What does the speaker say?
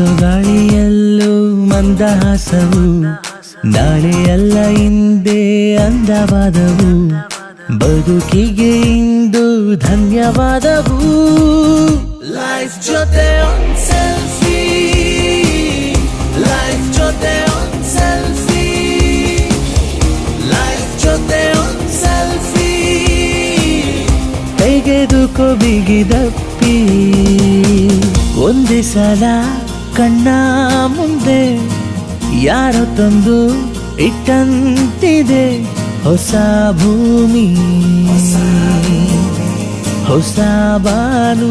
ಬೀಸೋ ಗಾಳಿಯಲ್ಲೂ ಮಂದಹಾಸವು, ನಾಳೆಯಲ್ಲ ಹಿಂದೆ ಅಂದವಾದವು, ಬದುಕಿಗೆ ಇಂದು ಧನ್ಯವಾದವು. ಲೈಫ್ ಜೊತೆ ಒಂದ್ ಸೆಲ್ಫಿ, ಲೈಫ್ ಜೊತೆ ಒಂದ್ ಸೆಲ್ಫಿ, ಲೈಫ್ ಜೊತೆ ಒಂದ್ ಸೆಲ್ಫಿ, ತೆಗೆದುಕೋ ಬಿಗಿದಪ್ಪಿ. ಒಂದೇ ಸಲ ಕಣ್ಣ ಮುಂದೆ ಯಾರೋ ತಂದು ಇಟ್ಟಂತಿದೆ ಹೊಸ ಭೂಮಿ, ಹೊಸ ಬಾನು.